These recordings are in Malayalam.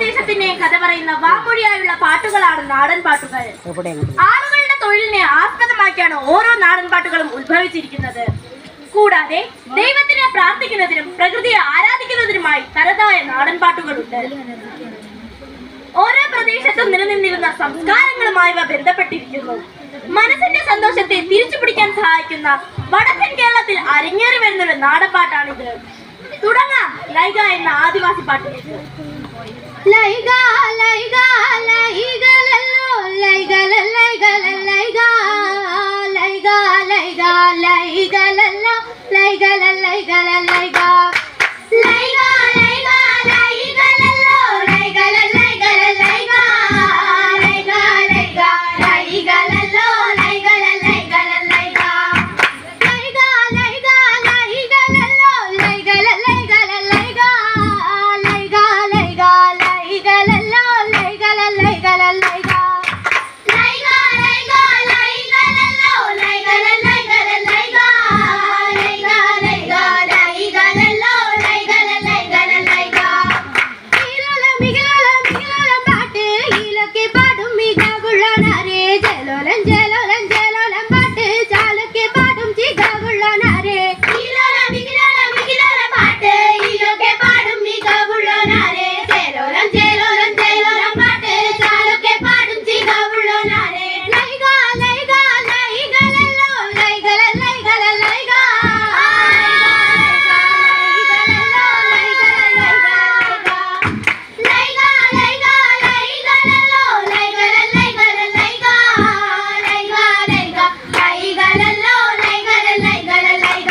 പ്രദേശത്തിന്റെയും കഥ പറയുന്ന വാമൊഴിയായുള്ള പാട്ടുകളാണ് നാടൻ പാട്ടുകൾ. ആളുകളുടെ തൊഴിലിനെ ആസ്പദമാക്കിയാണ് ഓരോ നാടൻ പാട്ടുകളും ഉത്ഭവിച്ചിരിക്കുന്നത്. കൂടാതെ ദൈവത്തിനെ പ്രാർത്ഥിക്കുന്നതിനും പ്രകൃതിയെ ആരാധിക്കുന്നതിനുമായി തനതായ നാടൻ പാട്ടുകളുണ്ട്. ഓരോ പ്രദേശത്തും നിലനിന്നിരുന്ന സംസ്കാരങ്ങളുമായി ഇവ ബന്ധപ്പെട്ടിരിക്കുന്നു. മനസ്സിന്റെ സന്തോഷത്തെ തിരിച്ചു പിടിക്കാൻ സഹായിക്കുന്ന വടക്കൻ കേരളത്തിൽ അരങ്ങേറി വരുന്നൊരു നാടൻ പാട്ടാണിത്. തുടങ്ങാം ലൈഗ എന്ന ആദിവാസി പാട്ടിലേക്ക്. ലൈഗ ലൈഗ ലൈഗലല്ലോ ലൈഗല ലൈഗല ലൈഗ ലൈഗ ലൈഗ ലൈഗലല്ലോ ലൈഗല ലൈഗല ലൈഗ ലൈഗ ലൈഗ ലൈഗലല്ലോ ലൈഗല ലൈഗല ലൈഗ ലൈഗ ലൈഗ ലൈഗലല്ലോ ലൈഗല ലൈഗല ലൈഗ ലൈഗ ലൈഗ ലൈഗലല്ലോ ലൈഗല ലൈഗല ലൈഗ ലൈഗ ലൈഗ ലൈഗലല്ലോ ലൈഗല ലൈഗല ലൈഗ ലൈഗ ലൈഗ ലൈഗലല്ലോ ലൈഗല ലൈഗല ലൈഗ ലൈഗ ലൈഗ ലൈഗലല്ലോ ലൈഗല ലൈഗല ലൈഗ ഈലോലം മിഗലോലം മിഗലോലം പാട്ട് ഈലൊക്കെ പാടും മികവുള്ളവനാരേ ജലോലം ജലോലം ജലോലം പാട്ട് ചാലൊക്കെ പാടും ചികവുള്ളവനാരേ ഈലോലം മിഗലോലം മിഗലോലം പാട്ട് ഈലൊക്കെ പാടും മികവുള്ളവനാരേ ജലോലം ജലോലം ജലോലം പാട്ട് ചാലൊക്കെ പാടും ചികവുള്ളവനാരേ ലൈഗ ലൈഗ ലൈഗലല്ലോ ലൈഗല ലൈഗല ലൈഗ ലൈഗലല്ലോ ലൈഗല ലൈഗല ലൈഗ ലൈഗ ലൈഗലല്ലോ ലൈഗല ലൈഗല ലൈഗ ലൈഗ ലൈഗ ലൈഗലല്ലോ ലൈഗല ലൈഗല ലൈഗ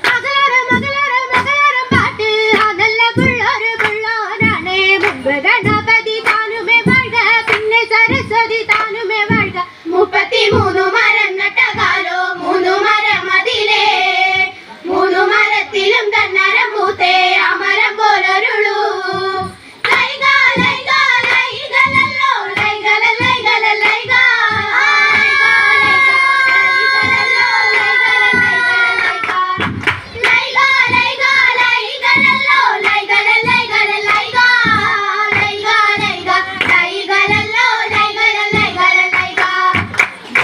മകളോരം മകളോരം മകളോരം പാട്ട് ആ നല്ല പിള്ളോര് പിള്ളോരാണ്. മുമ്പ് ഗണപതി താനുമേ വാഴ്ക പിന്നെ സരസ്വതി താനുമേ വാഴ്ക 33 മരം നട്ട കാലോ 3 മരം അതിലേ 3 മരത്തിലും തന്നരം പൂത്തേ ആ മരം പോലൊരുളൂ ലൈഗ ലൈഗ ലൈഗലല്ലോ ലൈഗല ലൈഗല ലൈഗ ലൈഗലല്ലോ ലൈഗല ലൈഗല ലൈഗ ലൈഗ ലൈഗലല്ലോ ലൈഗല ലൈഗല ലൈഗ ലൈഗ ലൈഗ ലൈഗലല്ലോ ലൈഗല ലൈഗല ലൈഗ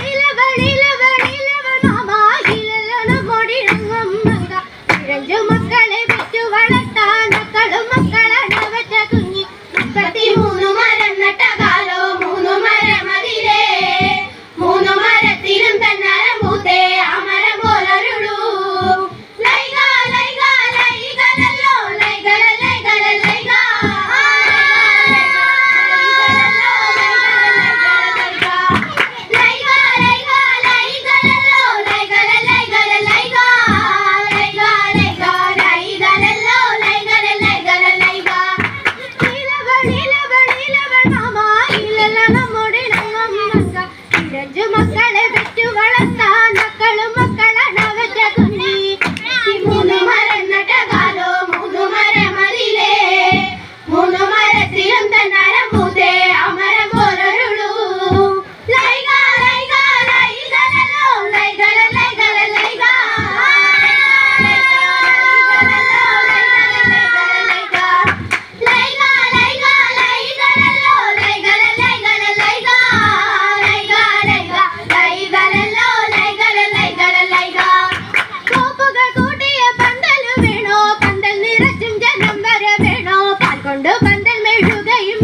ഇലവൾ ഇലവൾ ഇലവൾ മാമ ഇലല്ലോ നമ്മോടിണങ്ങും മങ്ക ഇഴഞ്ചു മക്കളെ പെറ്റു വളർത്താൻ മക്കളും മക്കളാണ് അവറ്റ കുഞ്ഞി 33 മരം നട്ട കാലോ 3 മരം അതിലേ 3 മരത്തിലും തന്നരം പൂത്തേ ആ മരം പോലൊരുളൂ ലൈഗ ലൈഗ ലൈഗലല്ലോ ലൈഗല ലൈഗല ലൈഗ ലൈഗലല്ലോ ലൈഗല ലൈഗ ലൈഗ ലൈഗലല്ലോ ലൈഗല ലൈഗല ലൈഗ ലൈഗ ലൈഗ ലൈഗലല്ലോ ലൈഗല ലൈഗല ലൈഗ ഇലവൾ ഇലവൾ ഇലവൾ മാമ ഇലല്ലോ നമ്മോടിണങ്ങും മങ്ക ഇഴഞ്ചു മക്കളെ പെറ്റു വളർത്താൻ മക്കളും മക്കളാണ് അവറ്റ കുഞ്ഞി 3 മരം നട്ട കാലോ 3 മരം അതിലേ 3 മരത്തിലും തന്നരം പൂത്തേ ആ മരം പോലൊരുളൂ ലൈഗ ലൈഗ ലൈഗലല്ലോ ലൈഗല ലൈഗല ലൈഗ ലൈഗലല്ലോ ലൈഗല ലൈഗല ലൈഗ ലൈഗ ലൈഗ ലൈഗലല്ലോ ലൈഗല ലൈഗല ലൈഗ ലൈഗ ലൈഗ ലൈഗലല്ലോ ലൈഗല ലൈഗല ലൈഗ കോപ്പുകൾ കൂട്ടിയ പന്തൽ വേണോ പന്തൽ നിറച്ചും ജനം വര വേണോ പാൽ കൊണ്ട് പന്തൽ മെഴുകയും